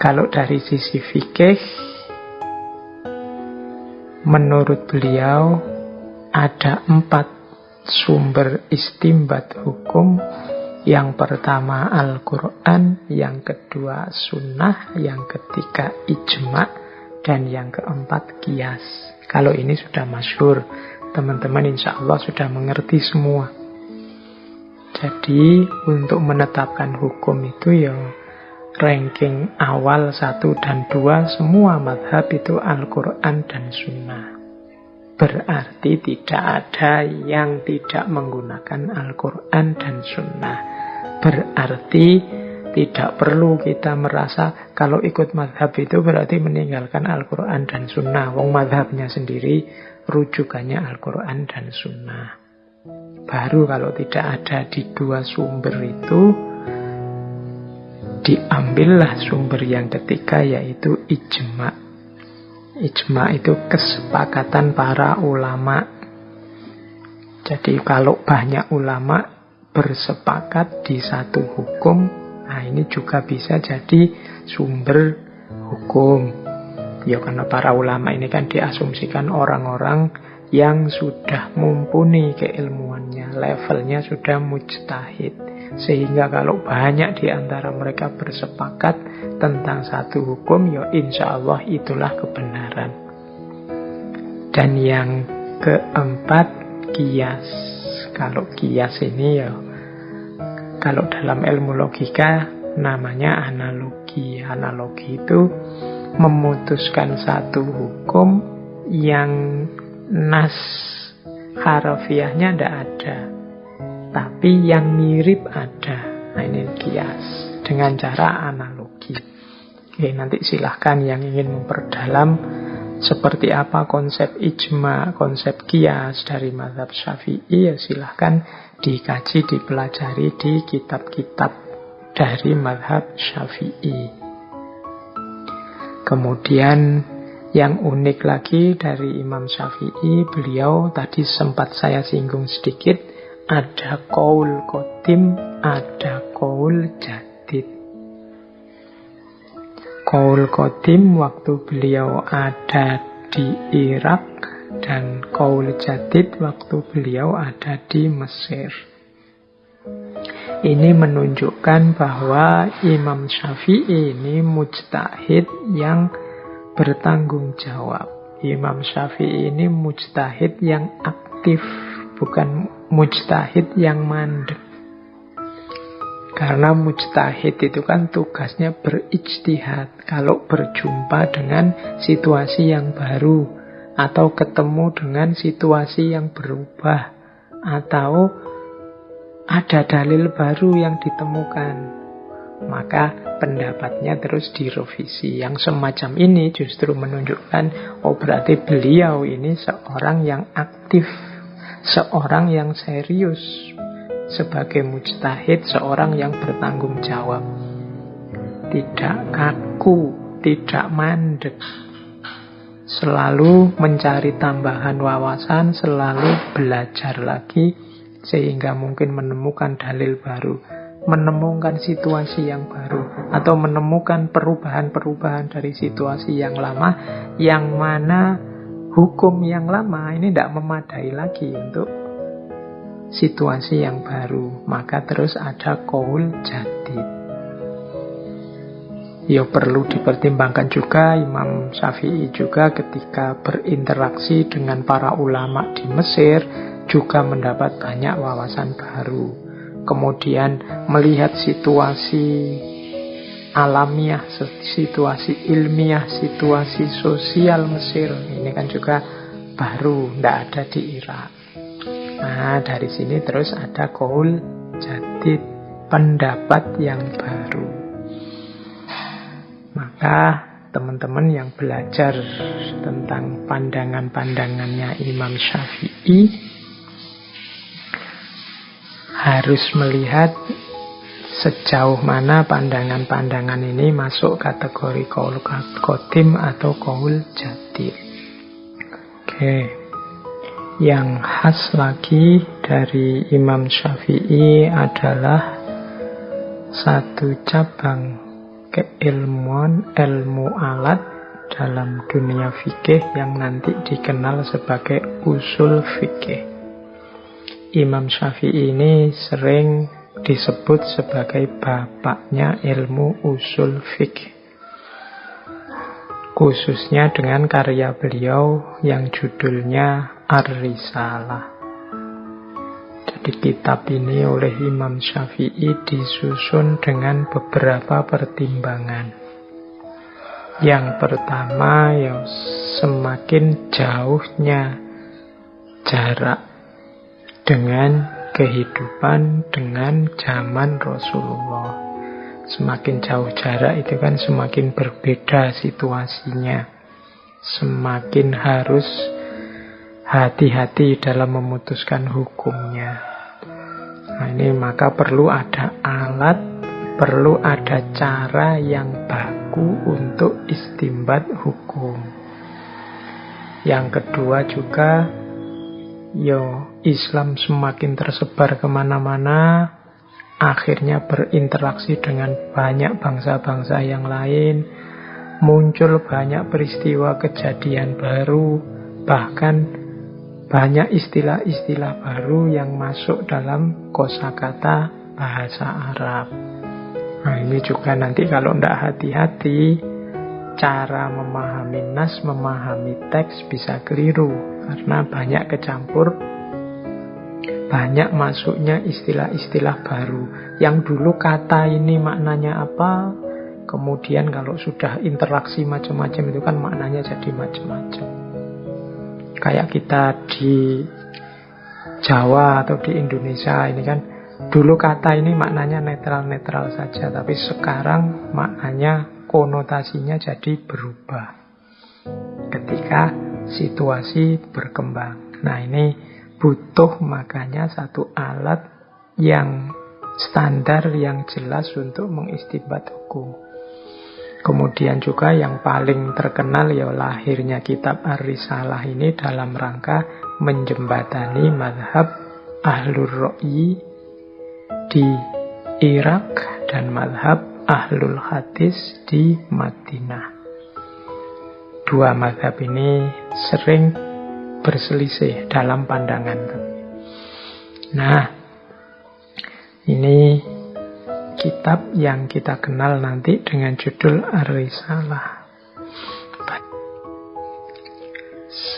Kalau dari sisi fikih, menurut beliau ada 4 sumber istimbat hukum. Yang pertama Al-Quran, yang kedua Sunnah, yang ketiga Ijma', dan yang keempat Qiyas. Kalau ini sudah masyhur, teman-teman insya Allah sudah mengerti semua. Jadi untuk menetapkan hukum itu ya ranking awal 1 dan 2 semua mazhab itu Al-Quran dan Sunnah. Berarti tidak ada yang tidak menggunakan Al-Quran dan Sunnah. Berarti tidak perlu kita merasa kalau ikut mazhab itu berarti meninggalkan Al-Quran dan Sunnah. Wong mazhabnya sendiri rujukannya Al-Quran dan Sunnah. Baru kalau tidak ada di 2 sumber itu, diambillah sumber yang ketiga, yaitu ijma'. Ijma' itu kesepakatan para ulama. Jadi kalau banyak ulama bersepakat di satu hukum, nah ini juga bisa jadi sumber hukum. Ya karena para ulama ini kan diasumsikan orang-orang yang sudah mumpuni keilmuannya, levelnya sudah mujtahid. Sehingga kalau banyak di antara mereka bersepakat tentang satu hukum, ya insya Allah itulah kebenaran. Dan yang keempat, qiyas. Kalau qiyas ini ya, kalau dalam ilmu logika namanya analogi. Analogi itu memutuskan satu hukum yang nas harafiahnya tidak ada, tapi yang mirip ada. Nah ini qiyas dengan cara analogi. Oke, nanti silahkan yang ingin memperdalam seperti apa konsep ijma, konsep qiyas dari mazhab Syafi'i, ya silahkan dikaji, dipelajari di kitab-kitab dari mazhab Syafi'i. Kemudian yang unik lagi dari Imam Syafi'i, beliau tadi sempat saya singgung sedikit, ada qaul qadim, ada qaul jadid. Qaul qadim waktu beliau ada di Irak, dan qaul jadid waktu beliau ada di Mesir. Ini menunjukkan bahwa Imam Syafi'i ini mujtahid yang bertanggung jawab. Imam Syafi'i ini mujtahid yang aktif, bukan mujtahid yang mandek. Karena mujtahid itu kan tugasnya berijtihad. Kalau berjumpa dengan situasi yang baru, atau ketemu dengan situasi yang berubah, atau ada dalil baru yang ditemukan, maka pendapatnya terus direvisi. Yang semacam ini justru menunjukkan, oh berarti beliau ini seorang yang aktif, seorang yang serius sebagai mujtahid, seorang yang bertanggung jawab, tidak kaku, tidak mandek, selalu mencari tambahan wawasan, selalu belajar lagi, sehingga mungkin menemukan dalil baru, menemukan situasi yang baru, atau menemukan perubahan-perubahan dari situasi yang lama, yang mana hukum yang lama ini tidak memadai lagi untuk situasi yang baru. Maka terus ada qaul jadid. Ya perlu dipertimbangkan juga Imam Syafi'i juga ketika berinteraksi dengan para ulama di Mesir juga mendapat banyak wawasan baru. Kemudian melihat situasi alamiah, situasi ilmiah, situasi sosial Mesir, ini kan juga baru, tidak ada di Irak. Nah dari sini terus ada qaul jadid, pendapat yang baru. Maka teman-teman yang belajar tentang pandangan-pandangannya Imam Syafi'i harus melihat sejauh mana pandangan-pandangan ini masuk kategori qaul qadim atau qaul jadid. Oke. Yang khas lagi dari Imam Syafi'i adalah satu cabang keilmuan, ilmu alat dalam dunia fikih yang nanti dikenal sebagai usul fikih. Imam Syafi'i ini sering disebut sebagai bapaknya ilmu usul fikih, khususnya dengan karya beliau yang judulnya Ar-Risalah. Jadi kitab ini oleh Imam Syafi'i disusun dengan beberapa pertimbangan. Yang pertama, ya semakin jauhnya jarak dengan kehidupan, dengan zaman Rasulullah. Semakin jauh jarak itu kan semakin berbeda situasinya. Semakin harus hati-hati dalam memutuskan hukumnya. Nah ini maka perlu ada alat, perlu ada cara yang baku untuk istimbat hukum. Yang kedua juga, Islam semakin tersebar kemana-mana, akhirnya berinteraksi dengan banyak bangsa-bangsa yang lain, muncul banyak peristiwa kejadian baru, bahkan banyak istilah-istilah baru yang masuk dalam kosakata bahasa Arab. Nah ini juga nanti kalau tidak hati-hati, cara memahami nas, memahami teks bisa keliru. Karena banyak kecampur, banyak masuknya istilah-istilah baru. Yang dulu kata ini maknanya apa, kemudian kalau sudah interaksi macam-macam itu kan maknanya jadi macam-macam. Kayak kita di Jawa atau di Indonesia ini kan, dulu kata ini maknanya netral-netral saja, tapi sekarang maknanya, konotasinya jadi berubah ketika situasi berkembang. Nah ini butuh makanya satu alat yang standar, yang jelas untuk mengistinbat hukum. Kemudian juga yang paling terkenal ya lahirnya kitab Ar-Risalah ini dalam rangka menjembatani mazhab Ahlur Ra'yi di Irak dan mazhab Ahlul Hadis di Madinah. Dua mazhab ini sering berselisih dalam pandangan. Nah, ini kitab yang kita kenal nanti dengan judul Ar-Risalah.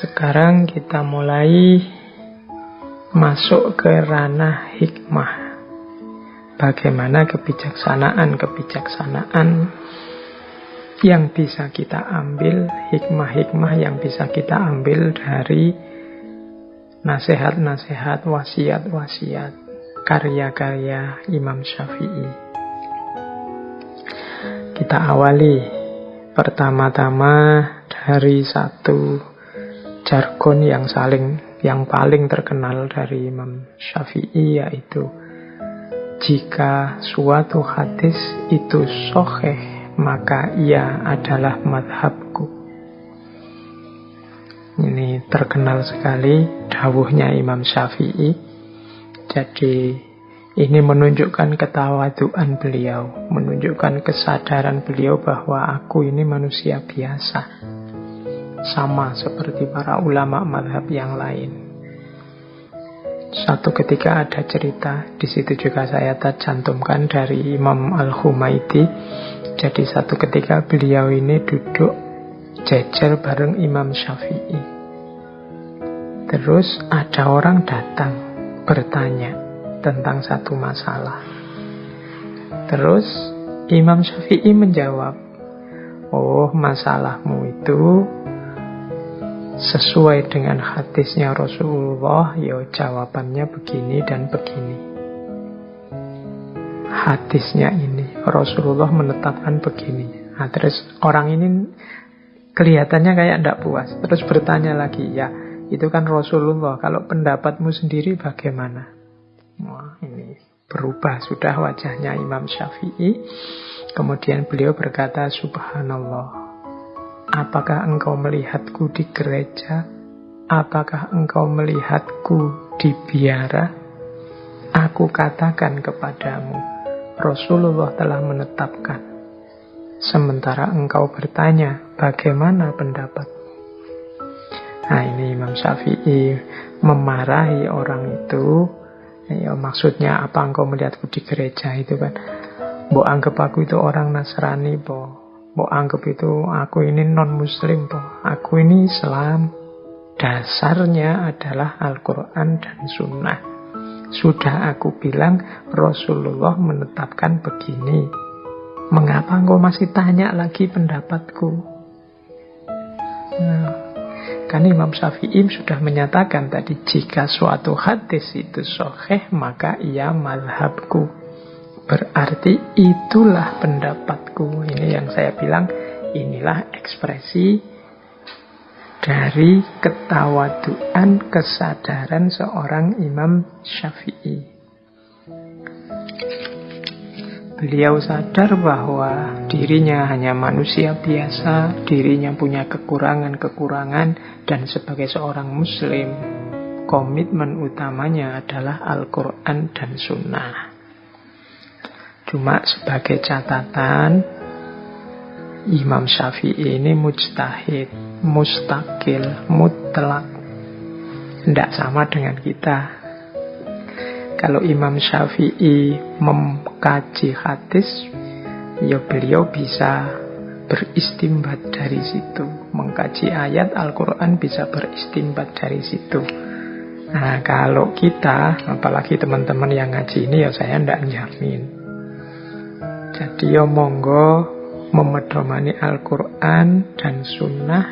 Sekarang kita mulai masuk ke ranah hikmah. Bagaimana kebijaksanaan yang bisa kita ambil, hikmah-hikmah yang bisa kita ambil dari nasihat-nasihat, wasiat-wasiat, karya-karya Imam Syafi'i. Kita awali pertama-tama dari satu jargon yang paling terkenal dari Imam Syafi'i, yaitu jika suatu hadis itu sahih, maka ia adalah madhabku. Ini terkenal sekali dawuhnya Imam Syafi'i. Jadi ini menunjukkan ketawaduan beliau, menunjukkan kesadaran beliau bahwa aku ini manusia biasa, sama seperti para ulama mazhab yang lain. Suatu ketika ada cerita, di situ juga saya cantumkan dari Imam Al-Humaidi. Jadi satu ketika beliau ini duduk jejer bareng Imam Syafi'i. Terus ada orang datang bertanya tentang satu masalah. Terus Imam Syafi'i menjawab, oh masalahmu itu sesuai dengan hadisnya Rasulullah, ya jawabannya begini dan begini. Hadisnya ini Rasulullah menetapkan begini. Nah, terus orang ini kelihatannya kayak tidak puas. Terus bertanya lagi, ya itu kan Rasulullah, kalau pendapatmu sendiri bagaimana? Wah, ini berubah sudah wajahnya Imam Syafi'i. Kemudian beliau berkata, subhanallah, apakah engkau melihatku di gereja? Apakah engkau melihatku di biara? Aku katakan kepadamu, Rasulullah telah menetapkan sementara engkau bertanya, bagaimana pendapat? Nah, ini Imam Syafi'i memarahi orang itu. Ya, maksudnya apa engkau melihatku di gereja itu kan? Mbok anggap aku itu orang Nasrani, mbok anggap itu aku ini non-muslim, aku ini Islam. Dasarnya adalah Al-Quran dan Sunnah. Sudah aku bilang Rasulullah menetapkan begini. Mengapa engkau masih tanya lagi pendapatku? Nah, kan Imam Syafi'i sudah menyatakan tadi, jika suatu hadis itu sahih, maka ia mazhabku. Berarti itulah pendapatku. Ini yang saya bilang, inilah ekspresi dari ketawaduan kesadaran seorang Imam Syafi'i. Beliau sadar bahwa dirinya hanya manusia biasa, dirinya punya kekurangan-kekurangan, dan sebagai seorang muslim, komitmen utamanya adalah Al-Quran dan Sunnah. Cuma sebagai catatan, Imam Syafi'i ini mujtahid, mustaqil, mutlak. Tidak sama dengan kita. Kalau Imam Syafi'i mengkaji hadis, ya beliau bisa beristimbat dari situ. Mengkaji ayat Al-Quran bisa beristimbat dari situ. Nah, kalau kita, apalagi teman-teman yang ngaji ini, ya saya tidak jamin. Jadi ya monggo memedomani Al-Quran dan Sunnah,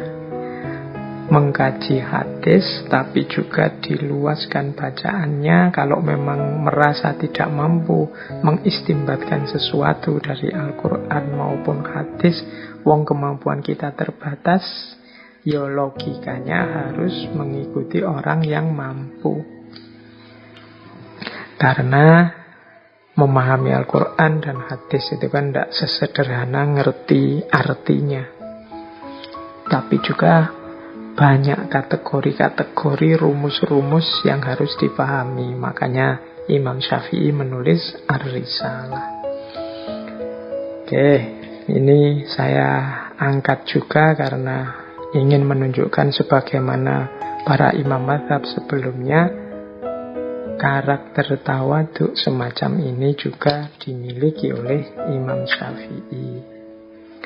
mengkaji hadis, tapi juga diluaskan bacaannya. Kalau memang merasa tidak mampu mengistimbatkan sesuatu dari Al-Quran maupun hadis, wong kemampuan kita terbatas, ya logikanya harus mengikuti orang yang mampu. Karena memahami Al-Quran dan hadis itu kan tidak sesederhana ngerti artinya, tapi juga banyak kategori-kategori, rumus-rumus yang harus dipahami. Makanya Imam Syafi'i menulis Ar-Risalah. Oke, ini saya angkat juga karena ingin menunjukkan sebagaimana para imam mazhab sebelumnya, karakter tawaduk semacam ini juga dimiliki oleh Imam Syafi'i.